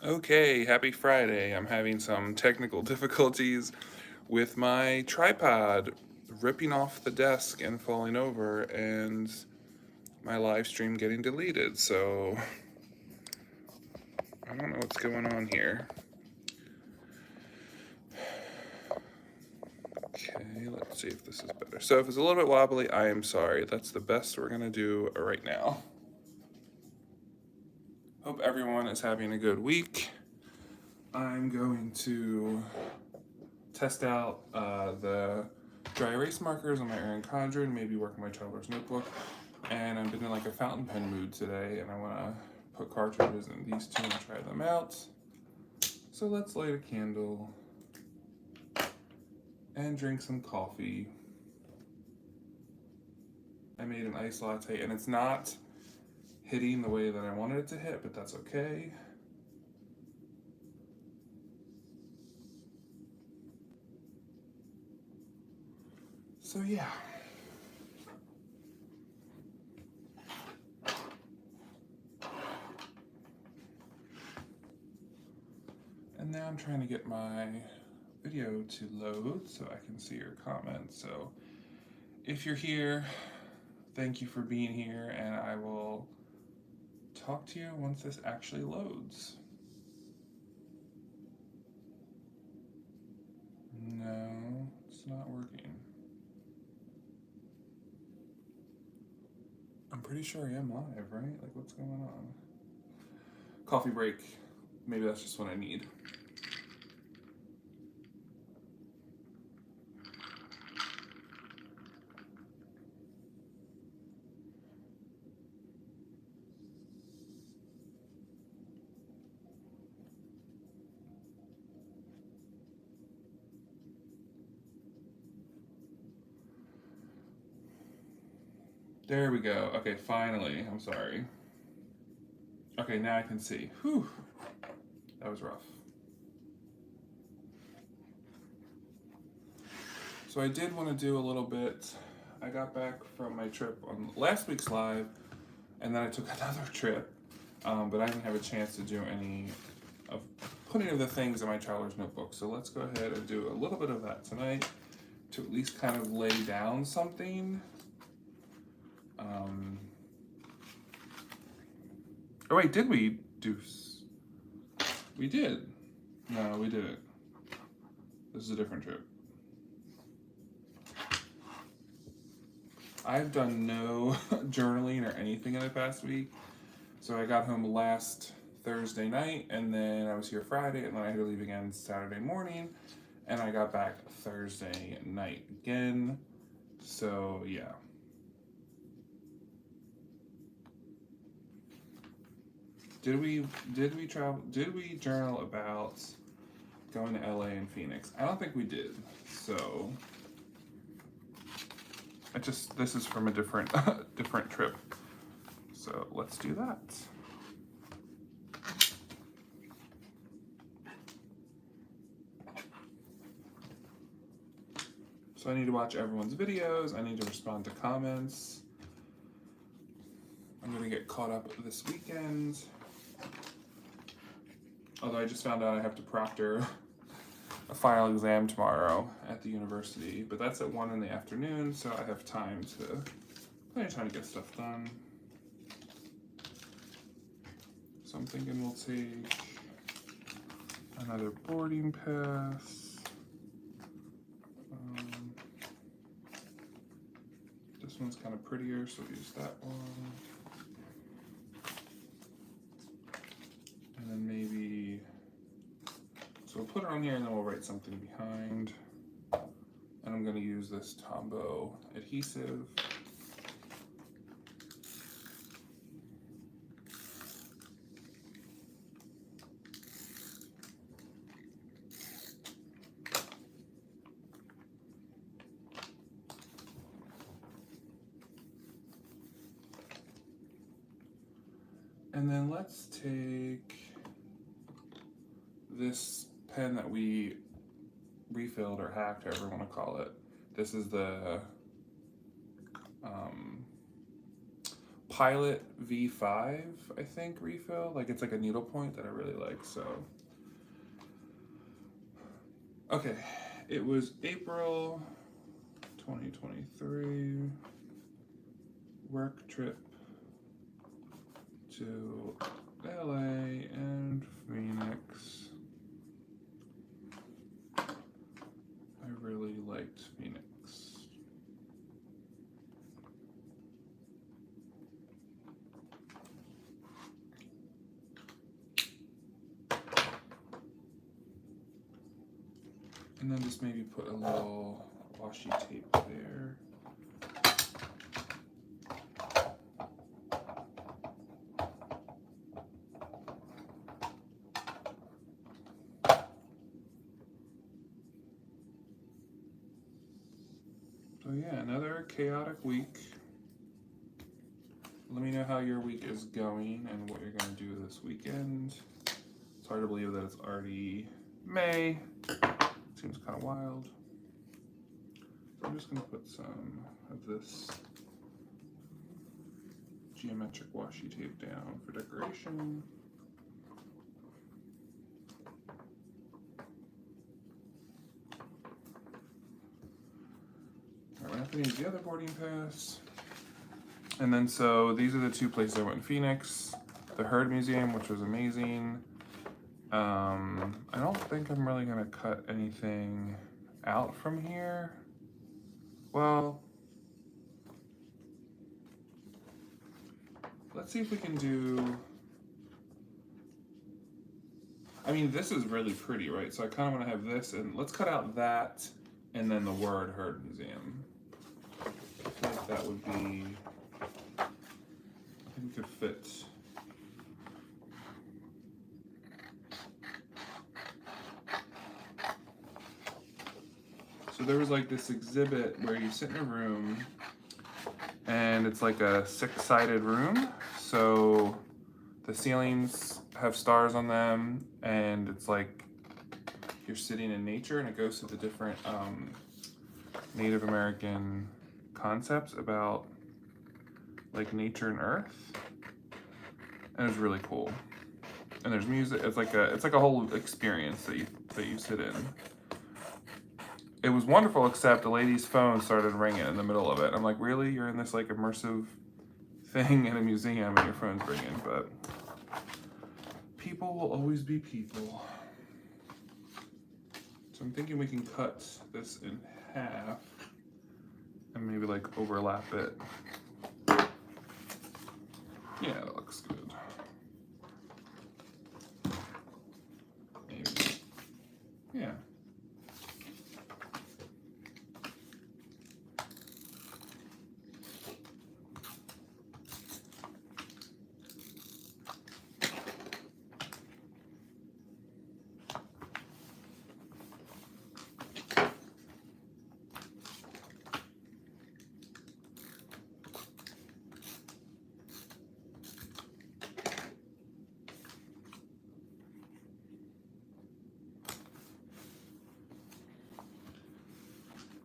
Okay, happy Friday. I'm having some technical difficulties with my tripod ripping off the desk and falling over, and my live stream getting deleted. So I don't know what's going on here. Okay, let's see if this is better. So if it's a little bit wobbly, I am sorry. That's the best we're gonna do right now. Hope everyone is having a good week. I'm going to test out the dry erase markers on my Erin Condren, maybe work on my traveler's notebook. And I've been in like a fountain pen mood today, and I want to put cartridges in these two and try them out. So let's light a candle and drink some coffee. I made an iced latte, and it's not hitting the way that I wanted it to hit, but that's okay. So yeah. And now I'm trying to get my video to load so I can see your comments. So if you're here, thank you for being here, and I will talk to you once this actually loads. No, it's not working. I'm pretty sure I am live, right? Like, what's going on? Coffee break. Maybe that's just what I need. There we go. Okay, finally. I'm sorry. Okay, now I can see. Whew. That was rough. So I did want to do a little bit. I got back from my trip on last week's live, and then I took another trip, but I didn't have a chance to do any of putting of the things in my traveler's notebook. So let's go ahead and do a little bit of that tonight to at least kind of lay down something. Oh wait, did we do? We did. No, we didn't. This is a different trip. I've done no journaling or anything in the past week. So I got home last Thursday night, and then I was here Friday, and then I had to leave again Saturday morning, and I got back Thursday night again. So yeah. Did we travel? Did we journal about going to LA and Phoenix? I don't think we did. So this is from a different different trip. So let's do that. So I need to watch everyone's videos. I need to respond to comments. I'm gonna get caught up this weekend. Although I just found out I have to proctor a final exam tomorrow at the university, but that's at 1 in the afternoon, so I have plenty of time to get stuff done. So I'm thinking we'll take another boarding pass. This one's kind of prettier, so we'll use that one. And then maybe, so we'll put it on here and then we'll write something behind. And I'm going to use this Tombow adhesive. And then let's take this pen that we refilled or hacked, however you want to call it. This is the Pilot V5, I think, refill. Like, it's like a needlepoint that I really like, so. Okay, it was April 2023, work trip to LA and Phoenix. I really liked Phoenix. And then just maybe put a little washi tape there. So yeah, another chaotic week. Let me know how your week is going and what you're going to do this weekend. It's hard to believe that it's already May. Seems kind of wild. So I'm just going to put some of this geometric washi tape down for decoration. Alright, I have to need the other boarding pass. And then so these are the two places I went in Phoenix. The Heard Museum, which was amazing. I don't think I'm really gonna cut anything out from here. Well, let's see if we can do, I mean, this is really pretty, right? So I kind of want to have this, and let's cut out that and then the word Heard Museum. I feel like that would be, I think it could fit. So there was like this exhibit where you sit in a room and it's like a six-sided room. So the ceilings have stars on them and it's like you're sitting in nature, and it goes to the different Native American concepts about like nature and earth. And it's really cool. And there's music. It's like a whole experience that you sit in. It was wonderful, except a lady's phone started ringing in the middle of it. I'm like, really? You're in this like immersive thing in a museum and your phone's ringing? But people will always be people. So I'm thinking we can cut this in half and maybe like overlap it. Yeah, that looks good. Maybe. Yeah.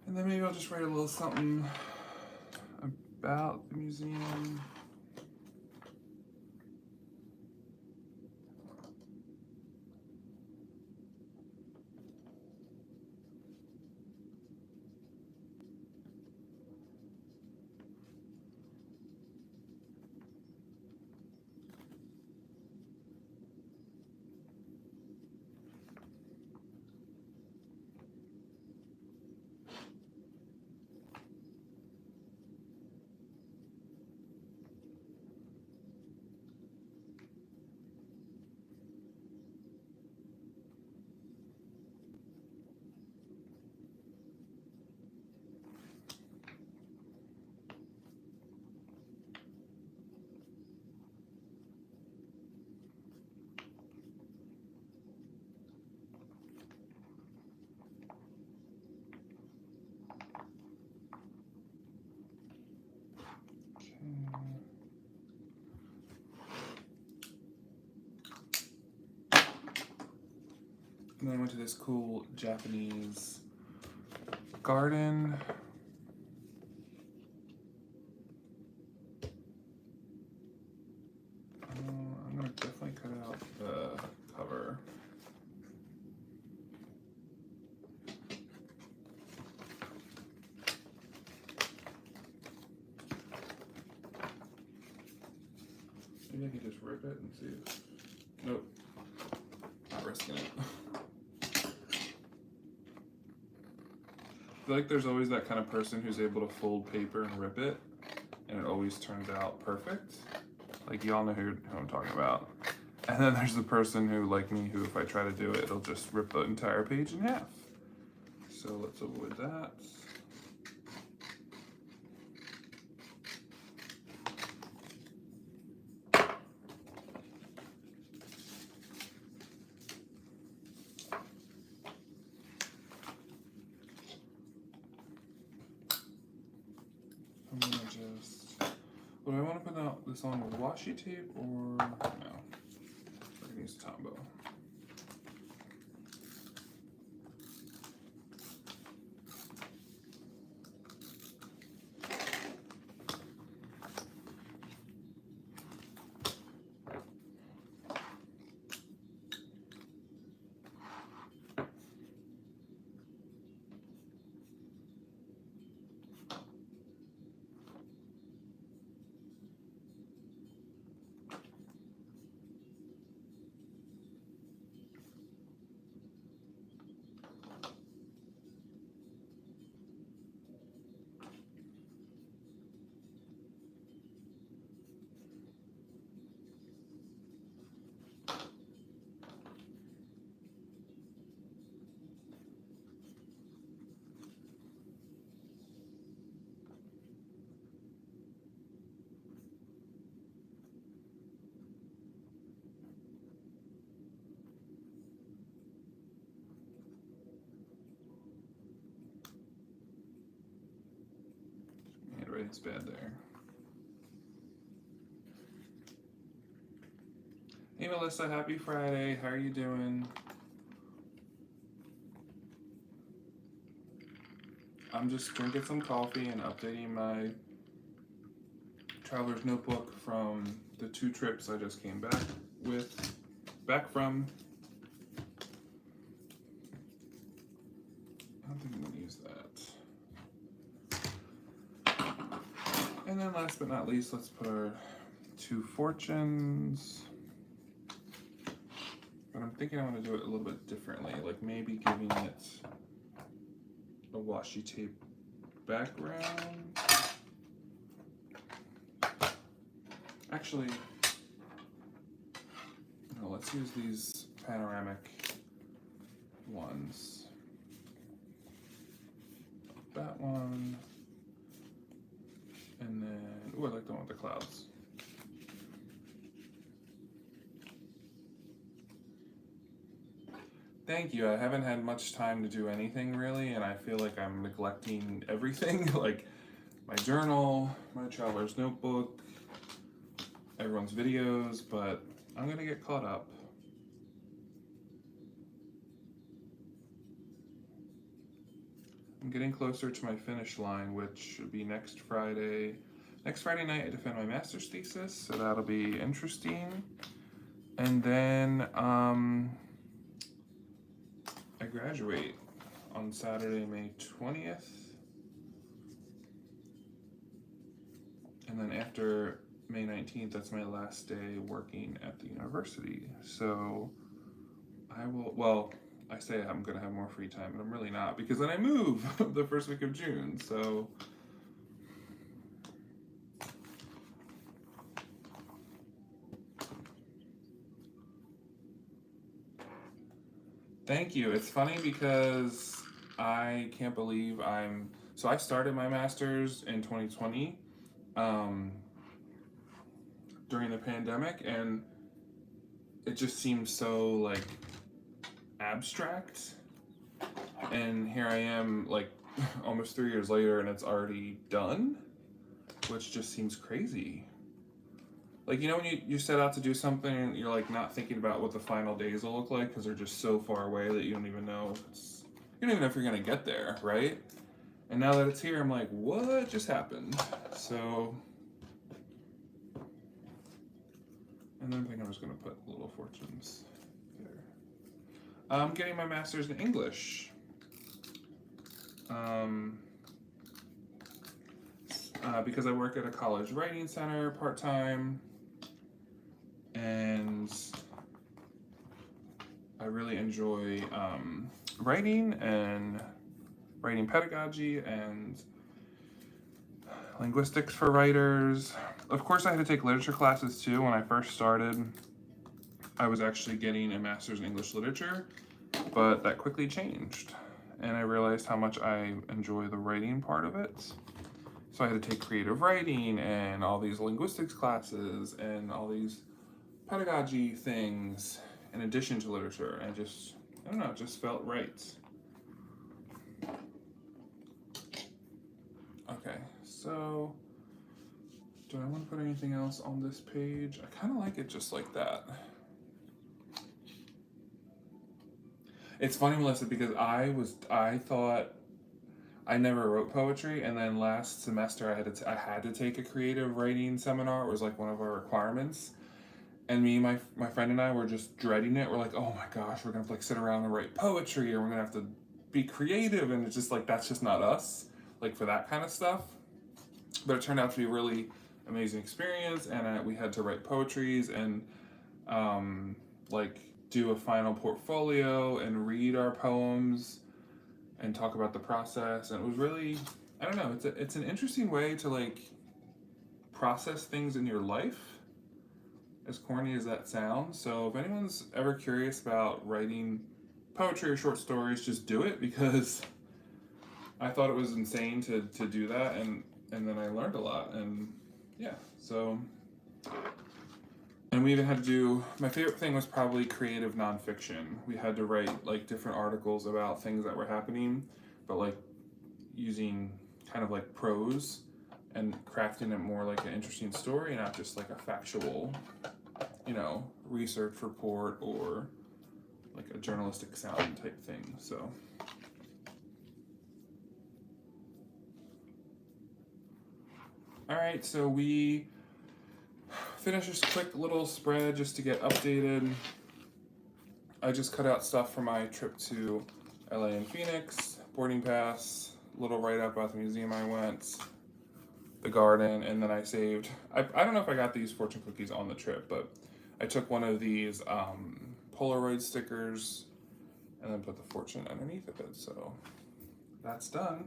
And then maybe I'll just write a little something about the museum. And then I went to this cool Japanese garden. Maybe I can just rip it and see if... Nope. Not risking it. I feel like there's always that kind of person who's able to fold paper and rip it, and it always turns out perfect. Like, y'all know who I'm talking about. And then there's the person who, like me, who if I try to do it, it'll just rip the entire page in half. So let's avoid that. I'm gonna just... Would I want to put this on washi tape or no? I can use Tombow. Handwriting's bad there. Hey Melissa, happy Friday. How are you doing? I'm just drinking some coffee and updating my traveler's notebook from the 2 trips I just came back from. I don't think I'm gonna use that. And then last but not least, let's put our 2 fortunes. But I'm thinking I want to do it a little bit differently, like maybe giving it a washi tape background. Actually, no, let's use these panoramic ones. That one. And then, oh, I like the one with the clouds. Thank you. I haven't had much time to do anything really, and I feel like I'm neglecting everything, like my journal, my traveler's notebook, everyone's videos, but I'm gonna get caught up. I'm getting closer to my finish line, which should be next Friday. Next Friday night I defend my master's thesis, so that'll be interesting. And then I graduate on Saturday, May 20th. And then after May 19th, that's my last day working at the university. So I will, well, I say I'm gonna have more free time, but I'm really not, because then I move the first week of June, so. Thank you. It's funny because I can't believe so I started my master's in 2020 during the pandemic, and it just seems so like abstract. And here I am like almost 3 years later and it's already done, which just seems crazy. Like, you know, when you set out to do something and you're like not thinking about what the final days will look like because they're just so far away that you don't even know you don't even know if you're gonna get there, right? And now that it's here, I'm like, what just happened? So, and then I think I'm just gonna put little fortunes there. I'm getting my master's in English. Because I work at a college writing center part-time. really enjoy writing and writing pedagogy and linguistics for writers. Of course, I had to take literature classes too. When I first started, I was actually getting a master's in English literature, but that quickly changed. And I realized how much I enjoy the writing part of it. So I had to take creative writing and all these linguistics classes and all these pedagogy things in addition to literature. And just, I don't know, it just felt right. Okay, so do I want to put anything else on this page? I kind of like it just like that. It's funny, Melissa, because I thought I never wrote poetry, and then last semester I had to take a creative writing seminar. It was like one of our requirements, and my friend and I were just dreading it. We're like, oh my gosh, we're gonna have to like sit around and write poetry, or we're gonna have to be creative, and it's just like that's just not us, like for that kind of stuff. But it turned out to be a really amazing experience, and we had to write poetries and like do a final portfolio and read our poems and talk about the process. And it was really, I don't know, it's an interesting way to like process things in your life, as corny as that sounds. So if anyone's ever curious about writing poetry or short stories, just do it, because I thought it was insane to do that, and then I learned a lot. And yeah, so, and we even had to do, my favorite thing was probably creative nonfiction. We had to write like different articles about things that were happening, but like using kind of like prose and crafting it more like an interesting story, not just like a factual, you know, research report or like a journalistic sound type thing. So all right, so we finished this quick little spread just to get updated. I just cut out stuff for my trip to LA and Phoenix, boarding pass, little write-up about the museum I went, the garden, and then I saved, I don't know if I got these fortune cookies on the trip, but I took one of these Polaroid stickers and then put the fortune underneath of it. So that's done.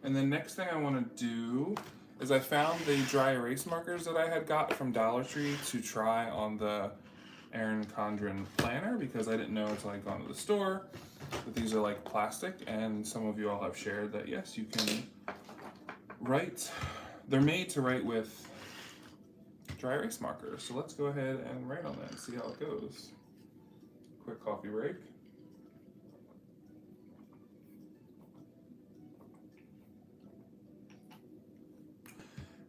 And the next thing I want to do is I found the dry erase markers that I had got from Dollar Tree to try on the Erin Condren planner, because I didn't know until I'd gone to the store that these are like plastic, and some of you all have shared that yes, you can write, they're made to write with dry erase markers. So let's go ahead and write on that and see how it goes. Quick coffee break.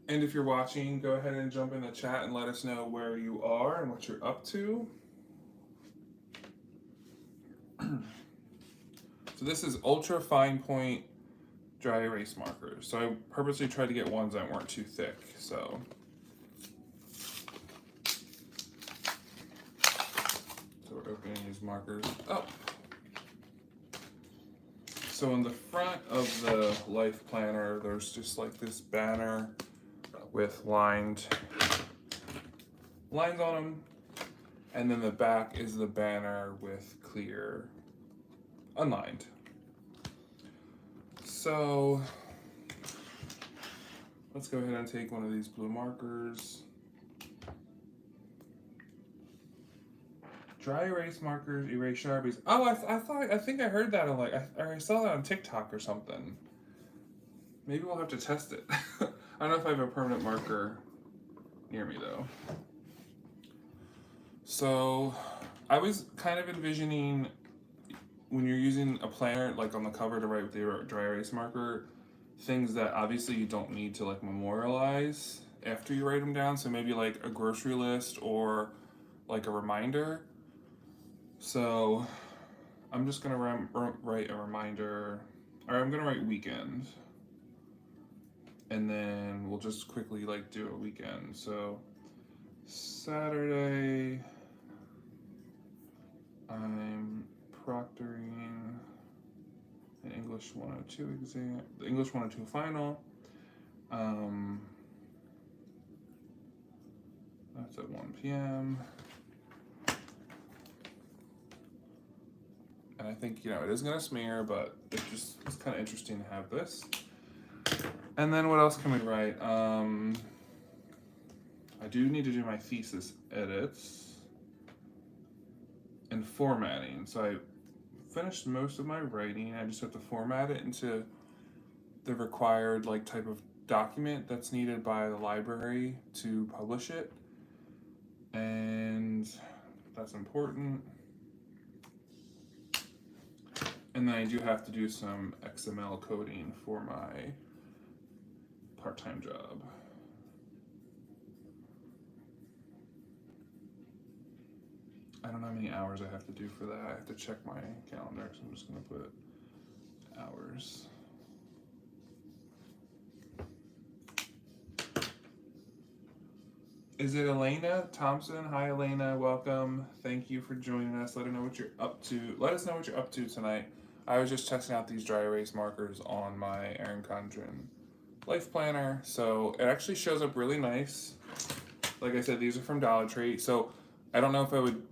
And if you're watching, go ahead and jump in the chat and let us know where you are and what you're up to. So this is ultra fine point dry erase markers. So I purposely tried to get ones that weren't too thick. So we're opening these markers up. So in the front of the life planner, there's just like this banner with lines on them, and then the back is the banner with clear unlined. So let's go ahead and take one of these blue markers. Dry erase markers, erase Sharpies. Oh, I think I heard that on like, I saw that on TikTok or something. Maybe we'll have to test it. I don't know if I have a permanent marker near me though. So I was kind of envisioning when you're using a planner, like on the cover to write with the dry erase marker, things that obviously you don't need to like memorialize after you write them down. So maybe like a grocery list or like a reminder. So I'm just gonna write a reminder, or I'm gonna write weekend. And then we'll just quickly like do a weekend. So Saturday, I'm proctoring an English 102 exam, the English 102 final. That's It's at 1 p.m. And I think, it is going to smear, but it's kind of interesting to have this. And then what else can we write? I do need to do my thesis edits and formatting. So I finished most of my writing. I just have to format it into the required type of document that's needed by the library to publish it. And that's important. And then I do have to do some XML coding for my part-time job. I don't know how many hours I have to do for that. I have to check my calendar, so I'm just going to put hours. Is it Elena Thompson? Hi, Elena. Welcome. Thank you for joining us. Let us know what you're up to. Let us know what you're up to tonight. I was just testing out these dry erase markers on my Erin Condren life planner, so it actually shows up really nice. Like I said, these are from Dollar Tree, so I don't know if I would.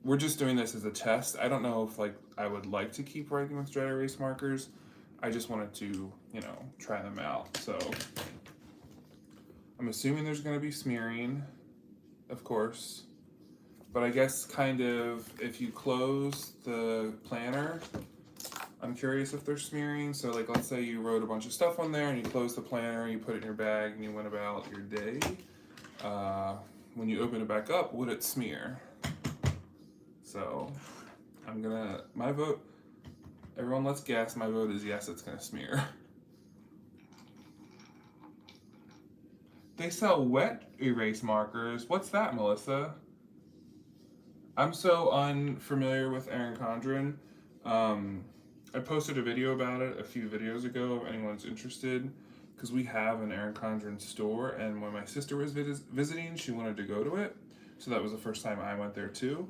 We're just doing this as a test. I don't know if I would like to keep writing with dry erase markers. I just wanted to, try them out. So I'm assuming there's going to be smearing, of course. But I guess kind of if you close the planner, I'm curious if they're smearing. So let's say you wrote a bunch of stuff on there and you close the planner and you put it in your bag and you went about your day. When you open it back up, would it smear? So my vote, everyone let's guess, my vote is yes, it's gonna smear. They sell wet erase markers. What's that, Melissa? I'm so unfamiliar with Erin Condren. I posted a video about it a few videos ago if anyone's interested, because we have an Erin Condren store, and when my sister was visiting, she wanted to go to it. So that was the first time I went there too.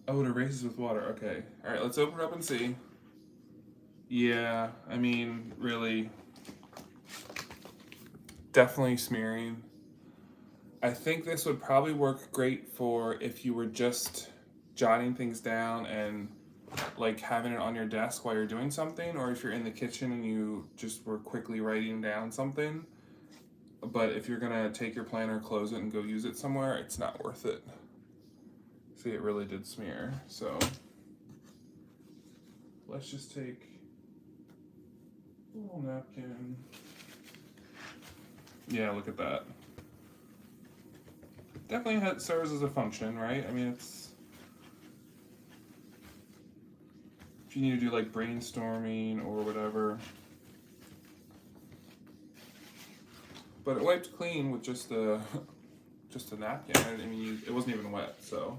Oh, it erases with water. Okay. All right, let's open it up and see. Yeah, I mean, really, definitely smearing. I think this would probably work great for if you were just jotting things down and having it on your desk while you're doing something, or if you're in the kitchen and you just were quickly writing down something. But if you're gonna take your planner, close it, and go use it somewhere, it's not worth it. See, it really did smear. So let's just take a little napkin. Yeah, look at that. Definitely serves as a function, right? I mean, it's if you need to do brainstorming or whatever. But it wiped clean with just a napkin. I mean, it wasn't even wet, so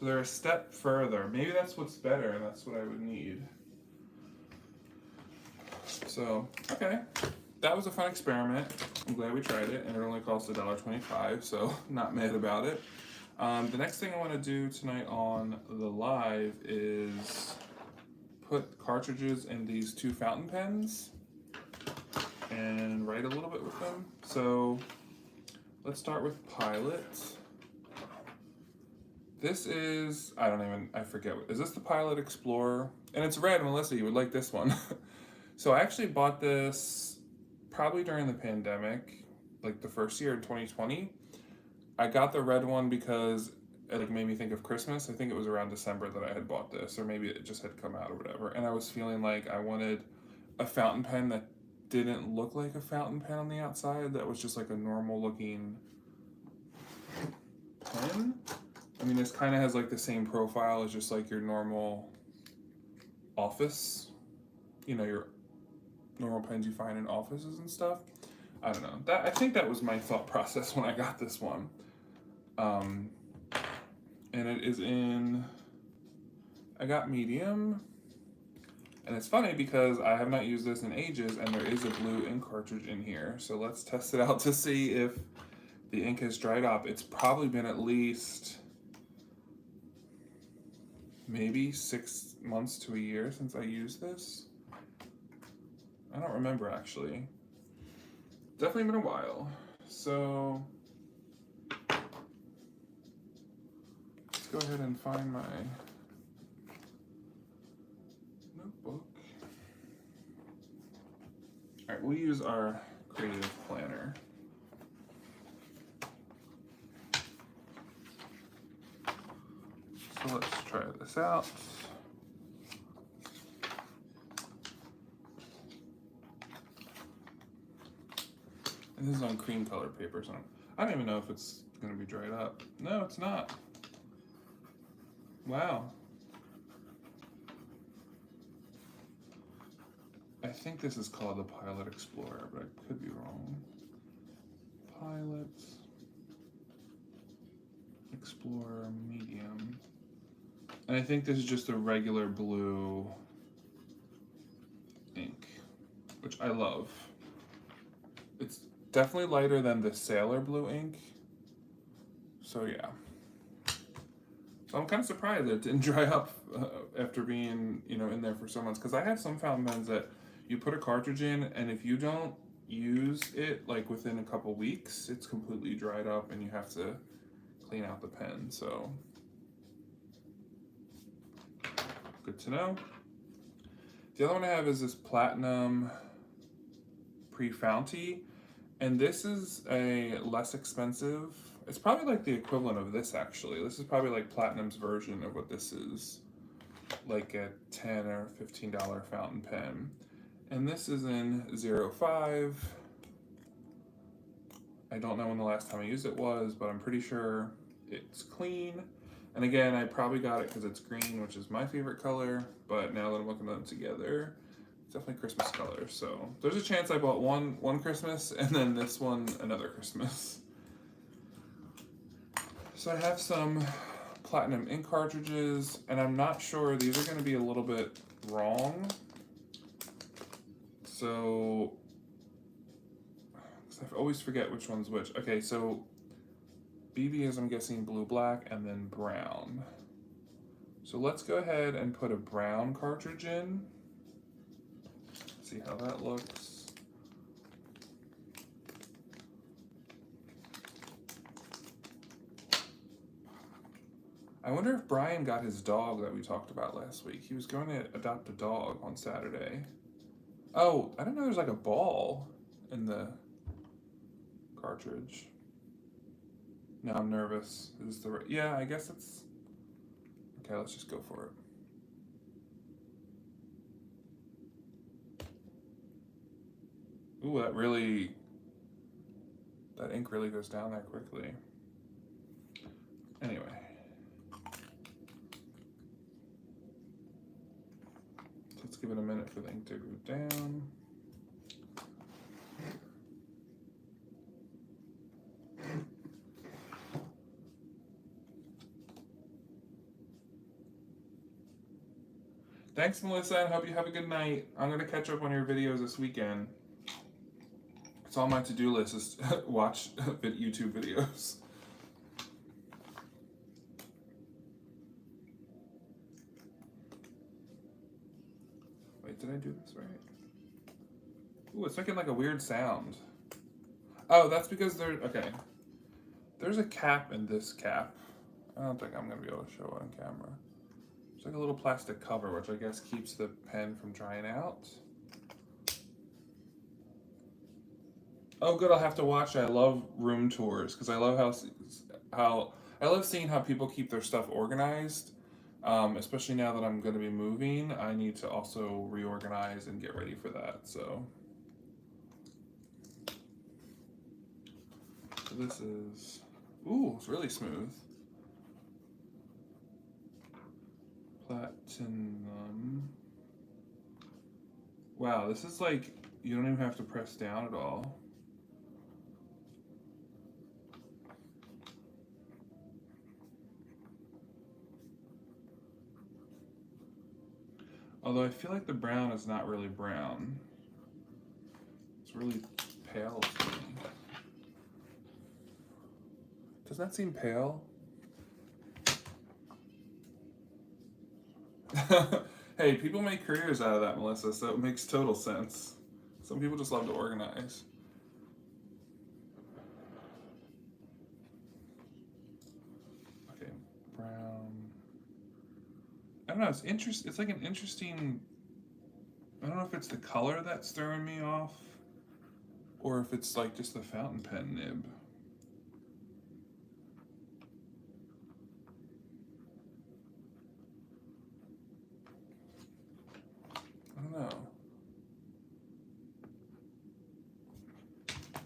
they're a step further. Maybe that's what's better, and that's what I would need. So, okay. That was a fun experiment. I'm glad we tried it, and it only cost $1.25, so not mad about it. The next thing I want to do tonight on the live is put cartridges in these 2 fountain pens and write a little bit with them. So let's start with Pilot. This is, I forget, is this the Pilot Explorer? And it's red, Melissa, you would like this one. So I actually bought this probably during the pandemic, the first year in 2020. I got the red one because it made me think of Christmas. I think it was around December that I had bought this, or maybe it just had come out or whatever. And I was feeling like I wanted a fountain pen that didn't look like a fountain pen on the outside, that was just a normal looking pen. I mean, this kind of has the same profile as just your normal office, your normal pens you find in offices and stuff. I don't know. I think that was my thought process when I got this one. And it is I got medium. And it's funny because I have not used this in ages, and there is a blue ink cartridge in here. So let's test it out to see if the ink has dried up. It's probably been at least maybe 6 months to a year since I used this. I don't remember actually. Definitely been a while. So let's go ahead and find my notebook. All right, we'll use our creative planner. So let's try this out. And this is on cream colored paper, so I don't even know if it's gonna be dried up. No, it's not. Wow. I think this is called the Pilot Explorer, but I could be wrong. Pilot Explorer Medium. And I think this is just a regular blue ink, which I love. It's definitely lighter than the Sailor Blue ink. So yeah. So I'm kind of surprised that it didn't dry up after being, in there for so months. Because I have some fountain pens that you put a cartridge in, and if you don't use it like within a couple weeks, it's completely dried up and you have to clean out the pen. So good to know. The other one I have is this Platinum Pre-Founty, and this is a less expensive. It's probably like the equivalent of this actually. This is probably like Platinum's version of what this is, like a $10 or $15 fountain pen. And this is in 05. I don't know when the last time I used it was, but I'm pretty sure it's clean. And again, I probably got it because it's green, which is my favorite color, but now that I'm looking at them together, it's definitely Christmas color. So there's a chance I bought one Christmas and then this one another Christmas. So I have some Platinum ink cartridges, and I'm not sure, these are going to be a little bit wrong. So, I always forget which one's which. Okay, so BB is, I'm guessing, blue, black, and then brown. So let's go ahead and put a brown cartridge in. See how that looks. I wonder if Brian got his dog that we talked about last week. He was going to adopt a dog on Saturday. Oh, I didn't know there's like a ball in the cartridge. Now I'm nervous. Is the yeah, I guess it's okay. Let's just go for it. Ooh, that ink really goes down there quickly. Anyway. Let's give it a minute for the ink to go down. Thanks, Melissa, and hope you have a good night. I'm going to catch up on your videos this weekend. It's on my to-do list is watch YouTube videos. Wait, did I do this right? Ooh, it's making like a weird sound. Oh, that's because there's a cap in this cap. I don't think I'm going to be able to show it on camera. It's like a little plastic cover, which I guess keeps the pen from drying out. Oh, good. I'll have to watch it. I love room tours because I love how I love seeing how people keep their stuff organized. Especially now that I'm going to be moving, I need to also reorganize and get ready for that. So this is, ooh, it's really smooth. Platinum. Wow, this is like, you don't even have to press down at all. Although I feel like the brown is not really brown. It's really pale to me. Doesn't that seem pale? Hey, people make careers out of that, Melissa, so it makes total sense. Some people just love to organize. Okay, brown. I don't know, it's interesting. It's like an interesting, I don't know if it's the color that's throwing me off or if it's like just the fountain pen nib. I don't know.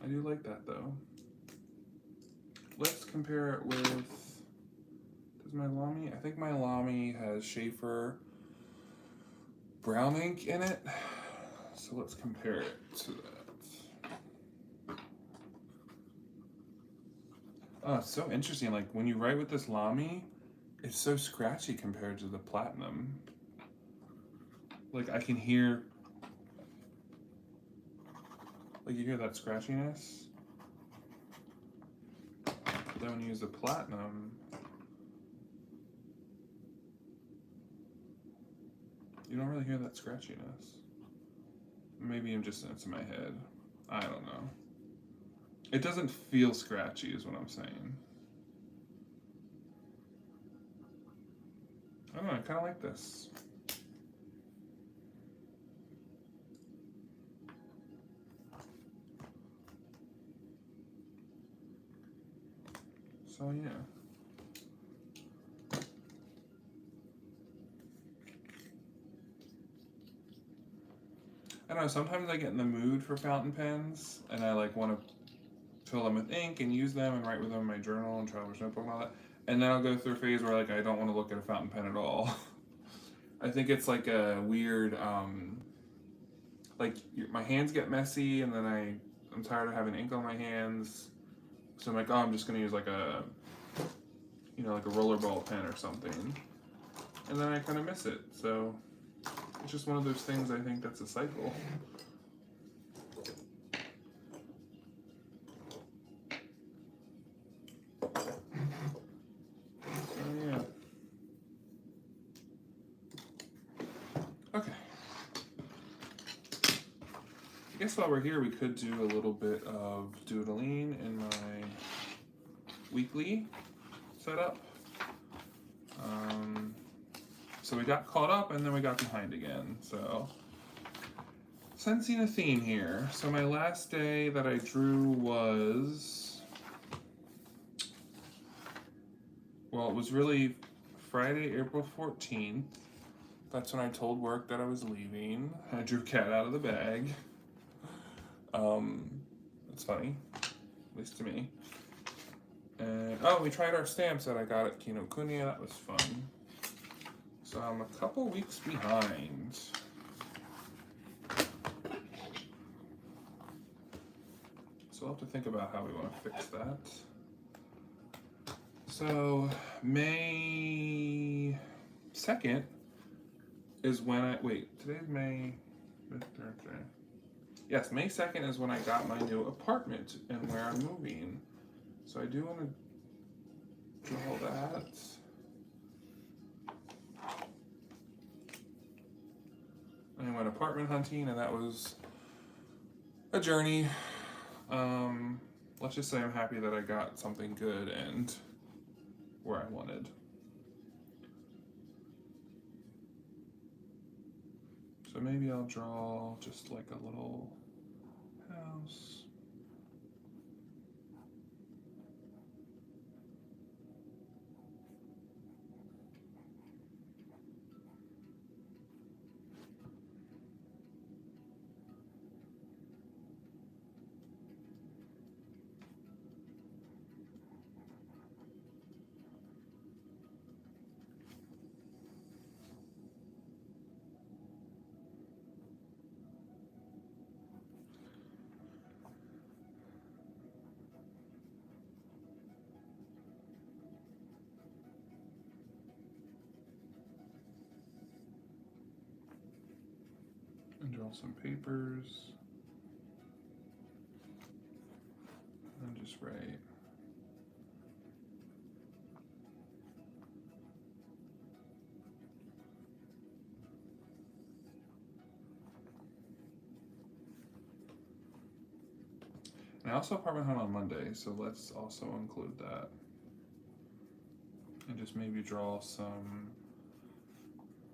I do like that though. Let's compare it with, does my Lamy, I think my Lamy has Schaefer brown ink in it. So let's compare it to that. Oh, it's so interesting. Like when you write with this Lamy, it's so scratchy compared to the Platinum. Like I can hear, like you hear that scratchiness. But then when you use the Platinum, you don't really hear that scratchiness. Maybe it's in my head. I don't know. It doesn't feel scratchy is what I'm saying. I don't know, I kind of like this. So yeah. I don't know, sometimes I get in the mood for fountain pens and I like want to fill them with ink and use them and write with them in my journal and traveler's notebook and all that. And then I'll go through a phase where like I don't want to look at a fountain pen at all. I think it's like a weird, like my hands get messy and then I'm tired of having ink on my hands. So I'm like, oh, I'm just gonna use like a, like a rollerball pen or something. And then I kind of miss it. So it's just one of those things, I think that's a cycle. Yeah. Okay. I guess while we're here, we could do a little bit of doodling in my weekly setup. So we got caught up and then we got behind again. So sensing a theme here. So my last day that I drew was, well, it was really Friday, April 14th. That's when I told work that I was leaving. I drew Cat out of the bag. It's funny, at least to me. And oh, we tried our stamps that I got at Kinokuniya. That was fun. So I'm a couple weeks behind. So we'll have to think about how we want to fix that. So May 2nd is when today's May, Thursday. Yes, May 2nd is when I got my new apartment and where I'm moving. So I do want to draw that. I went apartment hunting and that was a journey. Let's just say I'm happy that I got something good and where I wanted. So maybe I'll draw just like a little house. And draw some papers. And just write. I also apartment hunt on Monday, so let's also include that. And just maybe draw some.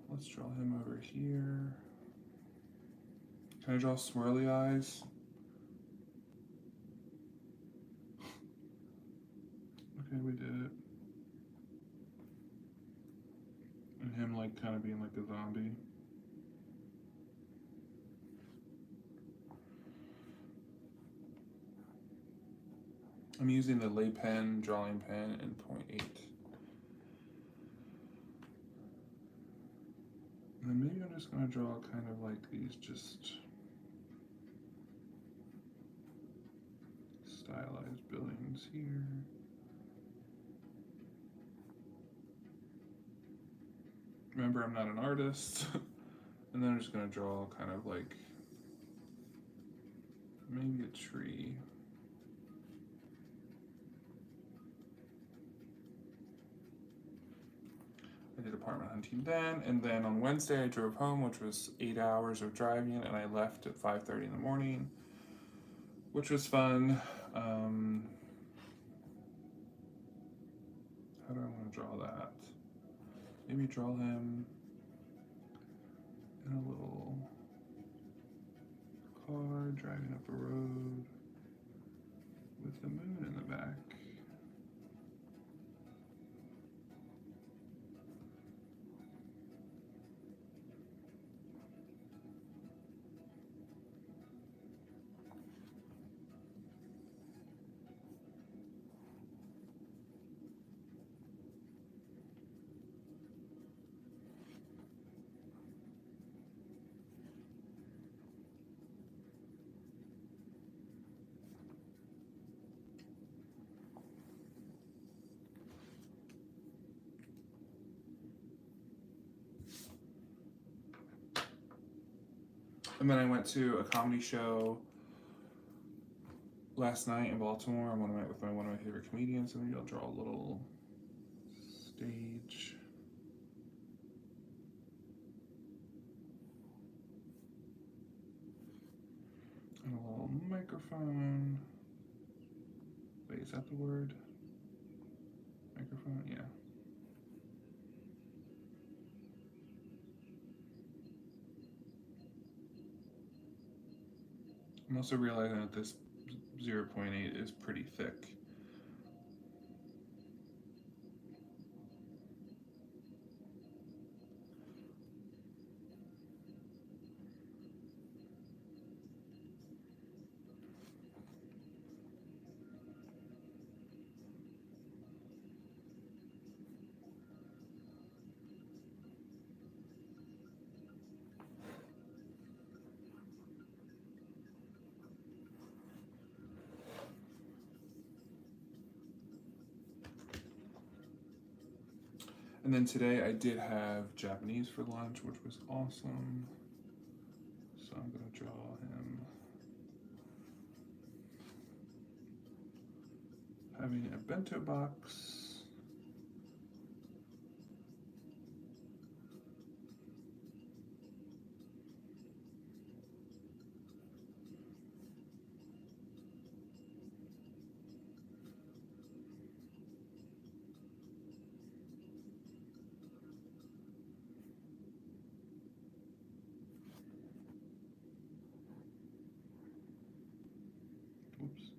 Let's draw him over here. Can I draw swirly eyes? Okay, we did it. And him like kind of being like a zombie. I'm using the lay pen, drawing pen, and 0.8. And then maybe I'm just gonna draw kind of like these just stylized buildings here. Remember, I'm not an artist. And then I'm just gonna draw kind of like maybe a tree. I did apartment hunting then, and then on Wednesday I drove home, which was 8 hours of driving, and I left at 5:30 in the morning, which was fun. How do I want to draw that? Maybe draw him in a little car driving up a road with the moon in the back. And then I went to a comedy show last night in Baltimore. I went with one of my favorite comedians, and maybe I'll draw a little stage. And a little microphone. Wait, is that the word? Microphone? Yeah. I'm also realizing that this 0.8 is pretty thick. And then today I did have Japanese for lunch, which was awesome. So I'm gonna draw him having a bento box. Oops.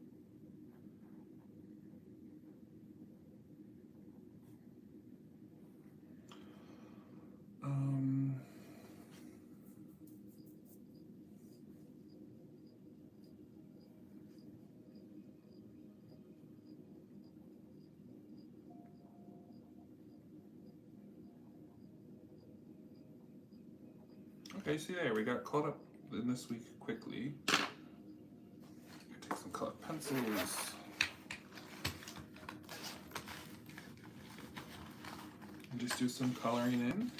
Okay, see there, we got caught up in this week quickly. Take some colored pencils. And just do some coloring in.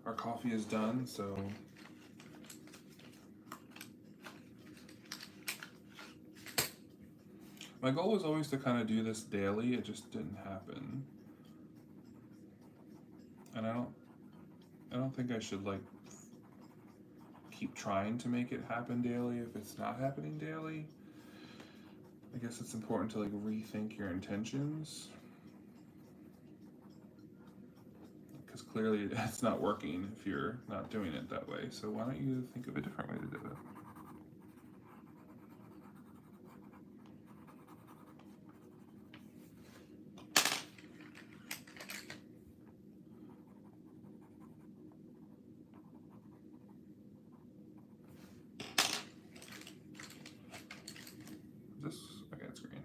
Our coffee is done, so My goal was always to kind of do this daily. It just didn't happen, and I don't think I should like keep trying to make it happen daily if it's not happening daily. I guess it's important to like rethink your intentions because clearly it's not working if you're not doing it that way. So why don't you think of a different way to do it? This okay, it's green.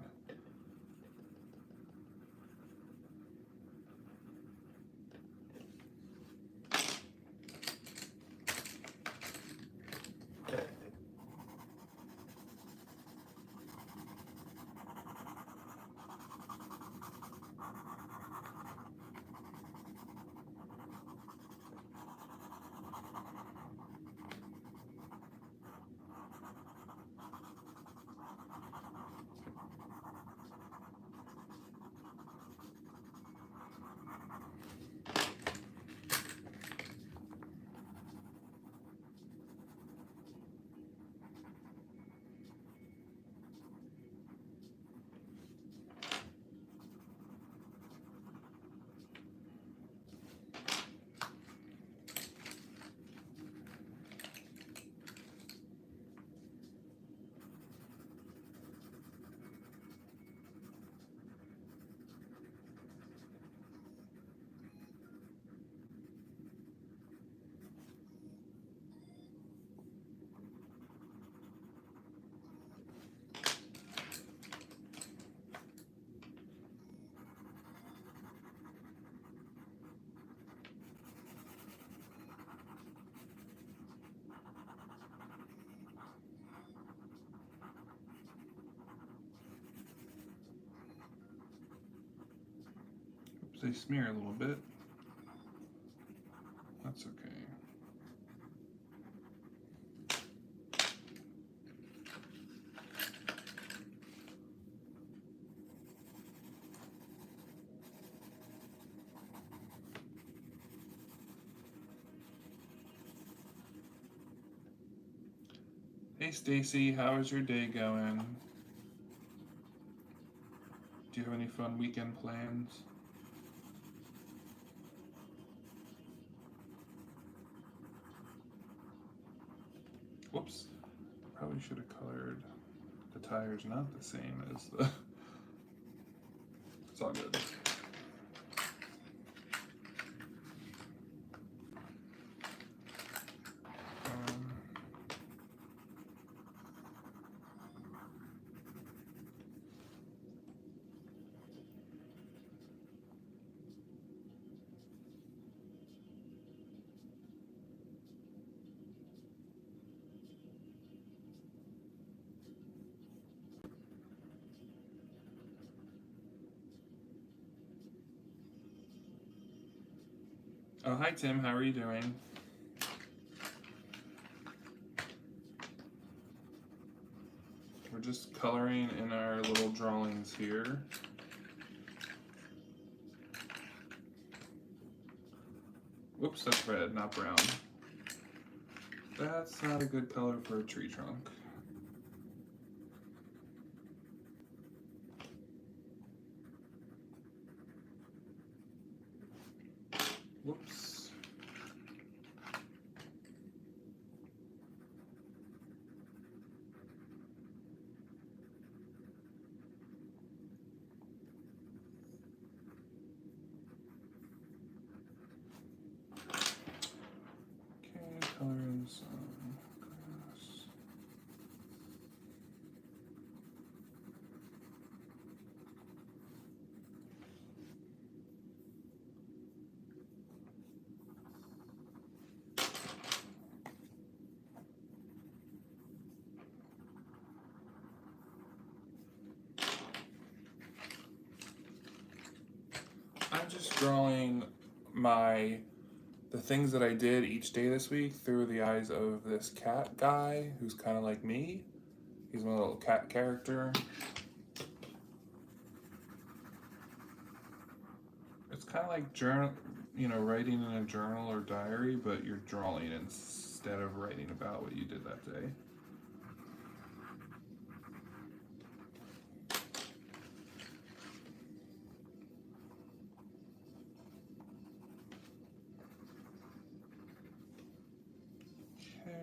Oops, they smear a little bit. That's okay. Hey Stacy, how is your day going? Do you have any fun weekend plans? Whoops. Probably should have colored the tires not the same as the. It's all good. Um, oh, hi Tim, how are you doing? We're just coloring in our little drawings here. Whoops, that's red, not brown. That's not a good color for a tree trunk. Whoops. Okay, color in some grass. I'm just drawing the things that I did each day this week through the eyes of this cat guy who's kind of like me. He's my little cat character. it's kind of like journal, writing in a journal or diary, but you're drawing instead of writing about what you did that day. Okay.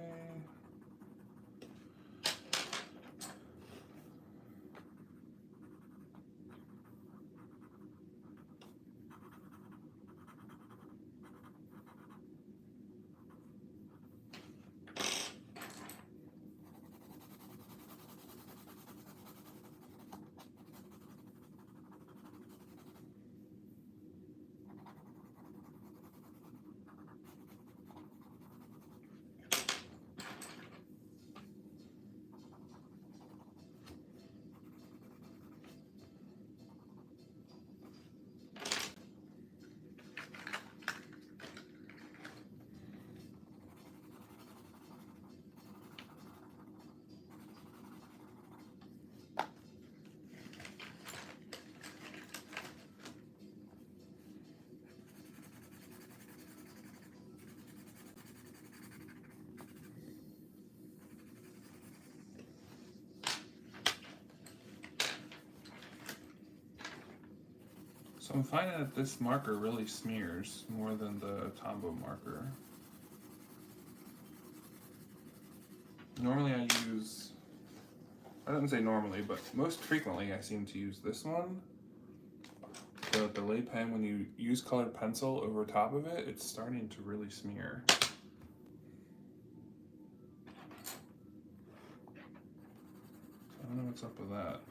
So I'm finding that this marker really smears more than the Tombow marker. Normally I don't say normally, but most frequently I seem to use this one. The delay pen, when you use colored pencil over top of it, it's starting to really smear. I don't know what's up with that.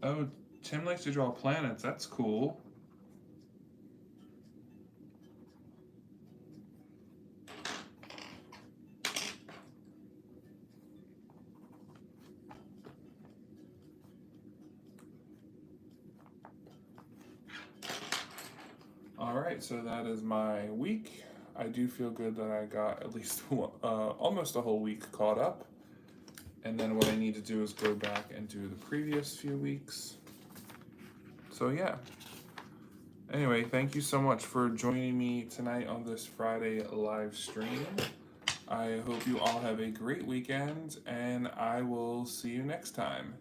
Oh, Tim likes to draw planets. That's cool. Alright, so that is my week. I do feel good that I got at least almost a whole week caught up. And then what I need to do is go back and do the previous few weeks. So yeah. Anyway, thank you so much for joining me tonight on this Friday live stream. I hope you all have a great weekend, and I will see you next time.